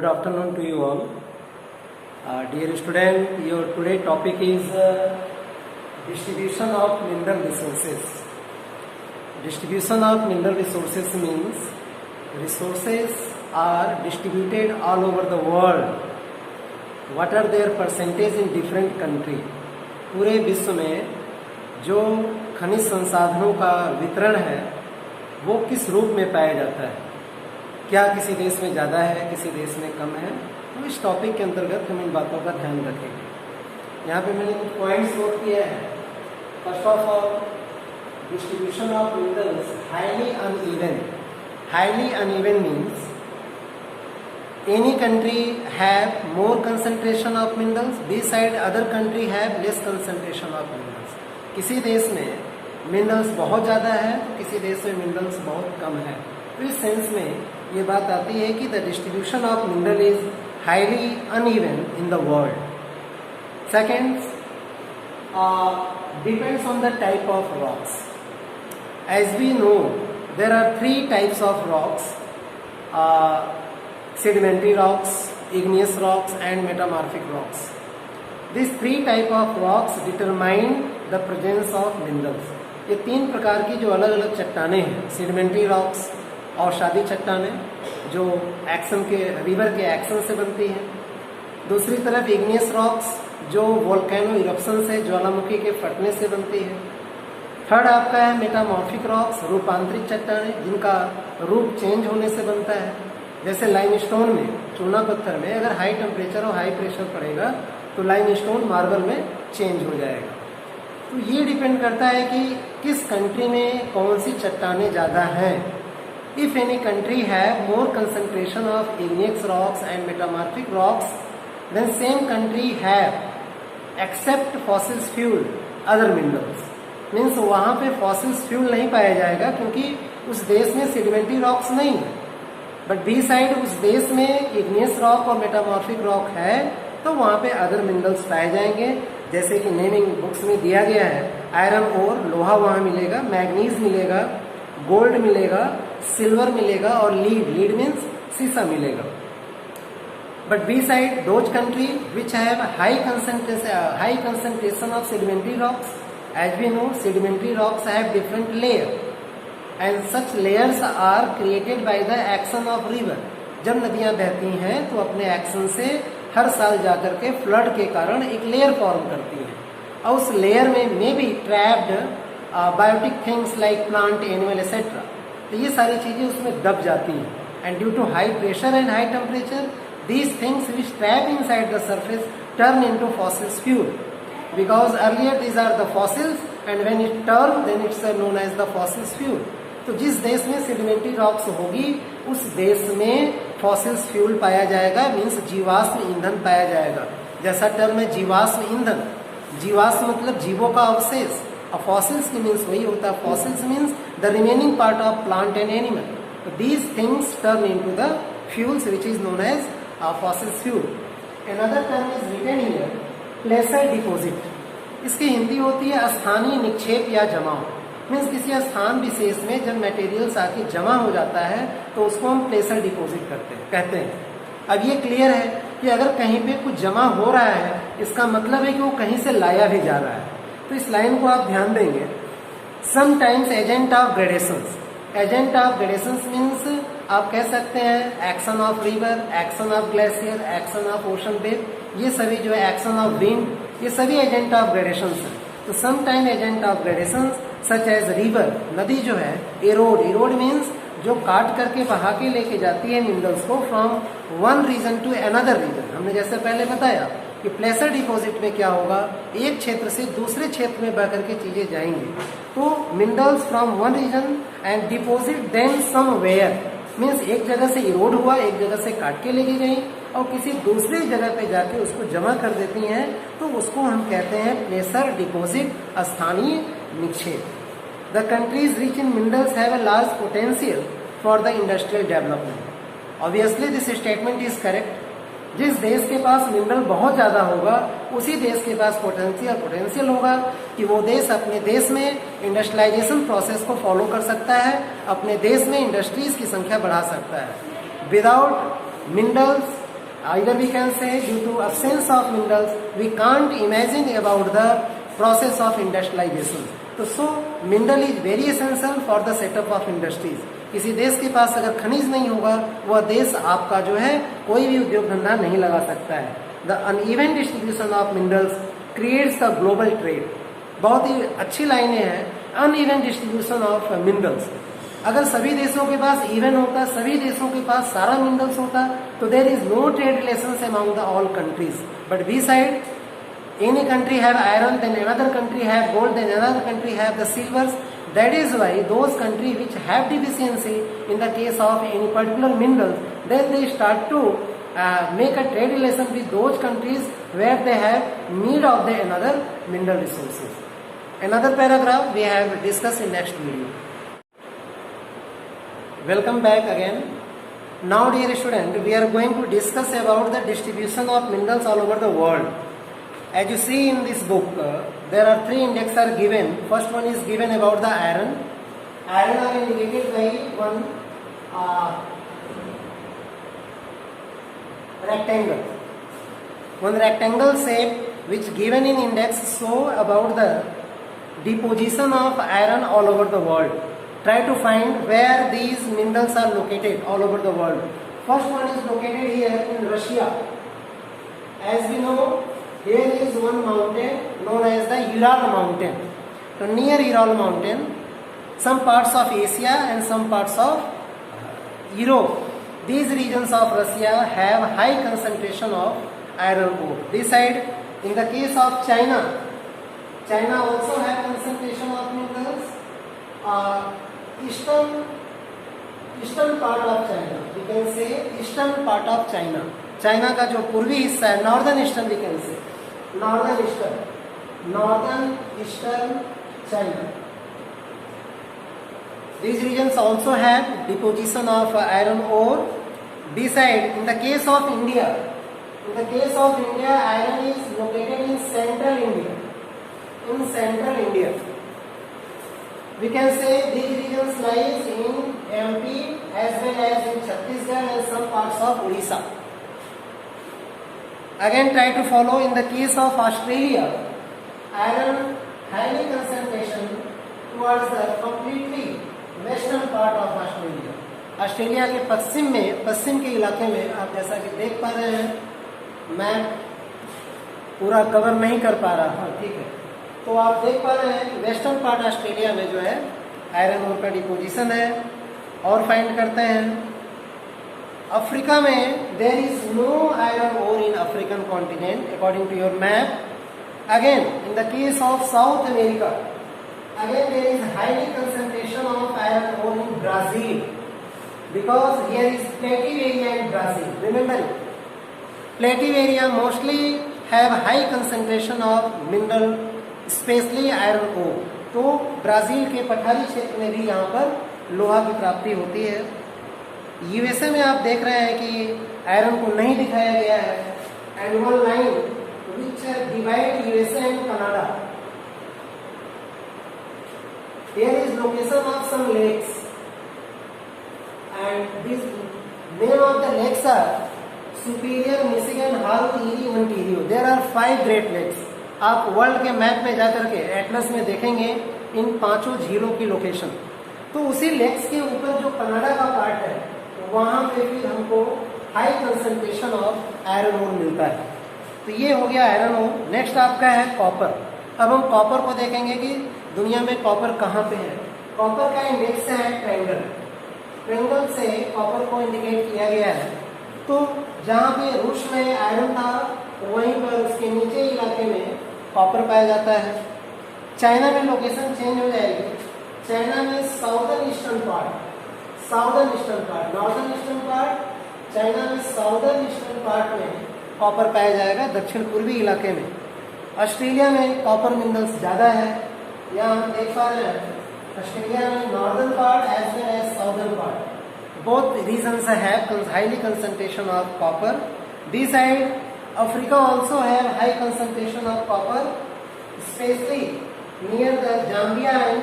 Good afternoon to you all. Dear student, your today topic is distribution of mineral resources. Distribution of mineral resources means resources are distributed all over the world. What are their percentage in different country? पूरे विश्व में जो खनिज संसाधनों का वितरण है वो किस रूप में पाया जाता है, क्या किसी देश में ज़्यादा है, किसी देश में कम है। तो इस टॉपिक के अंतर्गत हम इन बातों का ध्यान रखेंगे। यहाँ पे मैंने कुछ पॉइंट्स नोट किया है। First of all, distribution of minerals highly uneven. Highly uneven means any country have more concentration of minerals, beside other country have less concentration of minerals. किसी देश में मिनरल्स बहुत ज़्यादा है तो किसी देश में मिनरल्स बहुत कम है। तो इस सेंस में ये बात आती है कि the distribution of mineral is highly uneven in the world. Second, depends on the type of rocks. As we know there are 3 types of rocks, sedimentary rocks, igneous rocks and metamorphic rocks. These 3 type of rocks determine the presence of minerals. ये 3 प्रकार की जो अलग अलग चट्टानें हैं, sedimentary rocks औषधि चट्टानें जो एक्शन के रिवर के एक्शन से बनती हैं। दूसरी तरफ igneous rocks जो वोल्केनो इरप्शन से, ज्वालामुखी के फटने से बनती है। थर्ड आपका है मेटामॉर्फिक रॉक्स, रूपांतरित चट्टानें जिनका रूप चेंज होने से बनता है। जैसे लाइमस्टोन में, चूना पत्थर में अगर हाई टेम्परेचर और हाई प्रेशर पड़ेगा तो लाइमस्टोन मार्बल में चेंज हो जाएगा। तो ये डिपेंड करता है कि किस कंट्री में कौन सी चट्टानें ज़्यादा हैं। If any country have more concentration of igneous rocks and metamorphic rocks then same country have except fossils fuel other minerals. Means वहाँ पे फॉसिल्स फ्यूल नहीं पाया जाएगा क्योंकि उस देश में सेडिमेंट्री रॉक्स नहीं है। बट बी साइड उस देश में इग्नियस रॉक और मेटामॉर्फिक रॉक है तो वहाँ पे अदर मिनरल्स पाए जाएंगे। जैसे कि नेमिंग बुक्स में दिया गया है, आयरन और लोहा वहाँ मिलेगा, मैग्नीज मिलेगा, गोल्ड मिलेगा, सिल्वर मिलेगा और लीड मीन्स सीसा मिलेगा। But beside those country which have high concentration of sedimentary rocks. As we know sedimentary rocks have different layer and such layers are created by the action of river. जब नदियां बहती हैं तो अपने action से हर साल जाकर के फ्लड के कारण एक लेयर फॉर्म करती हैं और उस लेयर में may be trapped biotic things like plant, animal etcetera. तो ये सारी चीजें उसमें दब जाती हैं and due to high pressure and high temperature these things which trap inside the surface turn into fossils fuel because earlier these are the fossils and when it turn then it's known as the fossils fuel. तो जिस देश में sedimentary rocks होगी उस देश में fossils fuel पाया जाएगा, मीन्स जीवाश्म ईंधन पाया जाएगा। जैसा टर्म है जीवाश्म ईंधन, जीवाश्म मतलब जीवों का अवशेष और फॉसिल्स की मीन्स वही होता है। Fossils means the remaining part of plant and animal. तो these things turn into the fuels which is known as fossils fuel. Another term is written here placer deposit. इसकी हिंदी होती है स्थानीय निक्षेप या जमाव। मीन्स किसी स्थान विशेष में जब मटेरियल्स आके जमा हो जाता है तो उसको हम प्लेसर डिपॉजिट कहते हैं। अब ये क्लियर है कि अगर कहीं पे कुछ जमा हो रहा है इसका मतलब है कि वो कहीं से लाया भी जा रहा है। तो इस लाइन को आप ध्यान देंगे। Sometimes agent of gradations. Agent of gradations means आप कह सकते हैं action of river, action of glacier, action of ocean wave, ये सभी जो है एक्शन ऑफ विंड, ये सभी एजेंट ऑफ ग्रेडेशंस हैं। तो sometime agent of gradations such as river, नदी जो है एरोड मीन्स जो काट करके बहा के लेके जाती है मिनरल्स को from one region to another region. हमने जैसे पहले बताया कि प्लेसर डिपॉजिट में क्या होगा, एक क्षेत्र से दूसरे क्षेत्र में बह करके चीजें जाएंगी। तो minerals from one region and deposit then somewhere means एक जगह से इरोड हुआ, एक जगह से काट के लेके गई और किसी दूसरी जगह पे जाके उसको जमा कर देती हैं तो उसको हम कहते हैं प्लेसर डिपॉजिट, स्थानीय निक्षेप। The countries rich in minerals have a large potential for the industrial development. Obviously this statement is correct. जिस देश के पास मिनरल बहुत ज्यादा होगा उसी देश के पास पोटेंशियल होगा कि वो देश अपने देश में इंडस्ट्रियलाइजेशन प्रोसेस को फॉलो कर सकता है, अपने देश में इंडस्ट्रीज की संख्या बढ़ा सकता है। Without minerals Either we can say due to absence of minerals, we can't imagine about the process of industrialization. तो so mineral is very essential for the setup of industries. किसी देश के पास अगर खनिज नहीं होगा, वह देश आपका जो है कोई भी उद्योग धंधा नहीं लगा सकता है. The uneven distribution of minerals creates the global trade. बहुत ही अच्छी लाइनें हैं. Uneven distribution of minerals. अगर सभी देशों के पास इवन होता, सभी देशों के पास सारा मिनरल्स होता, तो there is no trade relations among the all countries. But beside any country have iron, then another country have gold, then another country have the silvers. That is why those country which have deficiency in the case of any particular mineral, then they start to make a trade relation with those countries where they have need of the another mineral resources. Another paragraph we have discussed in next video. Welcome back again. Now dear student, we are going to discuss about the distribution of minerals all over the world. As you see in this book, there are three indexes are given. First one is given about the iron. Iron are indicated by one rectangle. One rectangle shape which given in index show about the deposition of iron all over the world. Try to find where these minerals are located all over the world. First one is located here in Russia. As we know, here is one mountain known as the Ural mountain. So near Ural mountain, some parts of Asia and some parts of Europe, these regions of Russia have high concentration of iron ore. This side, in the case of China, China also have concentration of minerals. Eastern part of China, we can say eastern part of China. China का जो पूर्वी हिस्सा है, northern eastern we can say, northern eastern China. These regions also have deposition of iron ore. Beside, in the case of India, iron is located in central India. In central India, we can say these regions lies in MP as well as in Chhattisgarh and some parts of Odisha. Again, try to follow. In the case of Australia, iron highly concentration towards the completely western part of Australia. Australia के पश्चिम के इलाके में आप जैसा कि देख पा रहे हैं, मैं पूरा कवर नहीं कर पा रहा. हाँ ठीक है. तो आप देख पा रहे हैं कि वेस्टर्न पार्ट ऑस्ट्रेलिया में जो है आयरन ओर का डिपोजिशन है. और फाइंड करते हैं अफ्रीका में there is no iron ore in African continent according to your map. Again in the case of South America, again there is highly concentration of iron ore in Brazil because here is plateau area in Brazil. Remember it. Plateau area mostly have high concentration of mineral, especially iron ore. तो Brazil के पठारी क्षेत्र में भी यहाँ पर लोहा की प्राप्ति होती है. यूएसए में आप देख रहे हैं कि आयरन को नहीं दिखाया गया है. And one line which divide USA and Canada. Here is location of some lakes. And this name of the lakes are Superior, Michigan, Haru, Erie, Ontario. There are 5 Great Lakes. आप world के map में जाकर के Atlas में देखेंगे इन 5 झीलों की location. तो उसी लेक्स के ऊपर जो कनाडा का पार्ट है, वहाँ पे भी हमको high concentration of iron ore मिलता है. तो ये हो गया आयरन ओर. नेक्स्ट आपका है कॉपर. अब हम कॉपर को देखेंगे कि दुनिया में कॉपर कहाँ पे है. कॉपर का इंडेक्स है ट्रायंगल. ट्रायंगल से कॉपर को इंडिकेट किया गया है. तो जहाँ पे रूस में आयरन था, वहीं पर उसके नीचे इलाके में कॉपर पाया जाता है. चाइना में लोकेशन चेंज हो जाएगी. चाइना में southern eastern part, northern eastern part, China में साउदर्न ईस्टर्न पार्ट में कॉपर पाया जाएगा, दक्षिण पूर्वी इलाके में. ऑस्ट्रेलिया में कॉपर मिनरल्स ज़्यादा है. यहाँ हम देख पा रहे हैं ऑस्ट्रेलिया में northern part as well as southern part, both regions have highly concentration of copper. This side, Africa also have high concentration of copper, especially near the Zambia and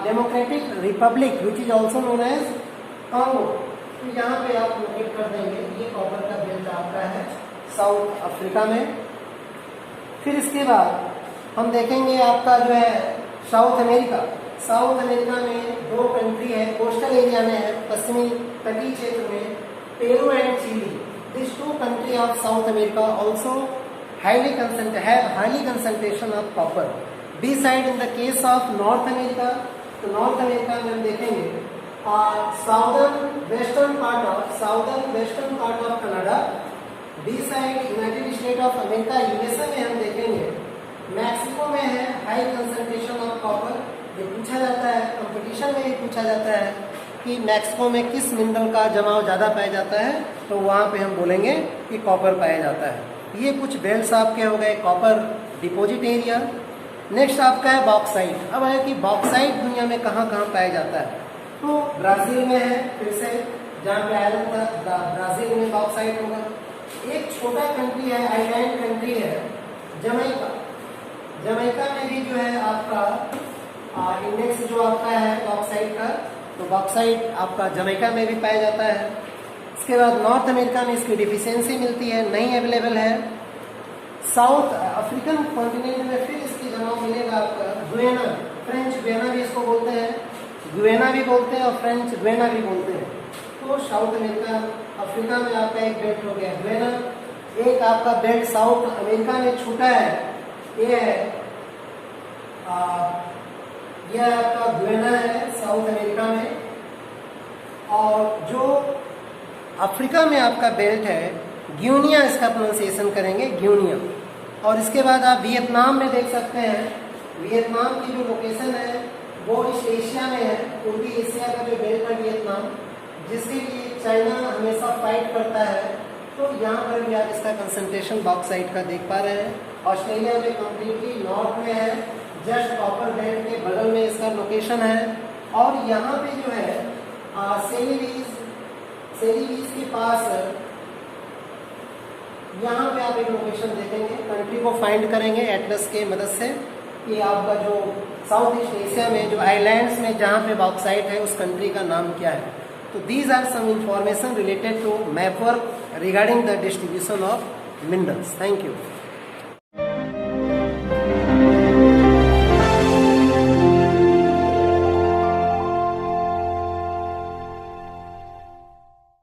Democratic Republic, which is also known as Congo. तो यहाँ पे आप locate कर देंगे, ये copper का belt आपका है साउथ अफ्रीका में। फिर इसके बाद हम देखेंगे आपका जो है साउथ अमेरिका। साउथ अमेरिका में दो कंट्री है, कोस्टल एरिया में है, पश्चिमी तटीय क्षेत्र में, Peru and Chile. This two country of South America also highly concentration of copper. Beside in the case of North America, तो नॉर्थ अमेरिका में हम देखेंगे southern western part of Canada. Beside United State of America USA में हम देखेंगे, Mexico में है high concentration of copper. ये पूछा जाता है कंपटीशन में, ये पूछा जाता है कि मैक्सिको में किस मिनरल का जमाव ज़्यादा पाया जाता है, तो वहाँ पे हम बोलेंगे कि कॉपर पाया जाता है। ये कुछ बेल्ट्स आपके हो गए कॉपर डिपॉजिट एरिया। नेक्स्ट आपका है बॉक्साइट। अब है कि बॉक्साइट दुनिया में कहाँ कहाँ पाया जाता है, तो ब्राज़ील में है, फिर से जहाँ पे आयरन था ब्राज़ील में बॉक्साइट होगा। एक छोटा कंट्री है, आइलैंड कंट्री है जमैका। जमैका में भी जो है आपका इंडेक्स जो आपका है बॉक्साइट का, तो बॉक्साइट आपका जमैका में भी पाया जाता है। इसके बाद नॉर्थ अमेरिका में इसकी डिफिशियंसी मिलती है, नहीं अवेलेबल है। साउथ अफ्रीकन कॉन्टिनेंट में फिर इसकी जमाव मिलेगा आपका गुयेना, फ्रेंच गुयेना भी इसको बोलते हैं, गुयेना भी बोलते हैं और फ्रेंच गुयेना भी बोलते हैं। तो साउथ अमेरिका अफ्रीका में आपका एक बेल्ट हो गया गुयेना। एक आपका बेल्ट साउथ अमेरिका में छूटा है, ये है यह आपका गुयेना है साउथ अमेरिका में। और जो अफ्रीका में आपका बेल्ट है ग्यूनिया, इसका प्रोनाउंसिएशन करेंगे ग्यूनिया। और इसके बाद आप वियतनाम में देख सकते हैं, वियतनाम की जो लोकेशन है वो ईस्ट एशिया में है, पूर्वी एशिया का जो बेल्ट है वियतनाम, जिसके लिए चाइना हमेशा फाइट करता है। तो यहाँ पर भी आप इसका कंसंट्रेशन बॉक्साइट का देख पा रहे हैं। ऑस्ट्रेलिया में कम्प्लीटली नॉर्थ में है, जस्ट कॉपर बेल्ट के बगल में इसका लोकेशन है। और यहाँ पे जो है सेलीवीज के पास यहाँ पे आप एक लोकेशन देखेंगे, कंट्री को फाइंड करेंगे एटलस के मदद से कि आपका जो साउथ ईस्ट एशिया में जो आइलैंड्स में जहाँ पे बॉक्साइट है उस कंट्री का नाम क्या है। तो these are some information related to map work regarding the distribution of minerals. Thank you.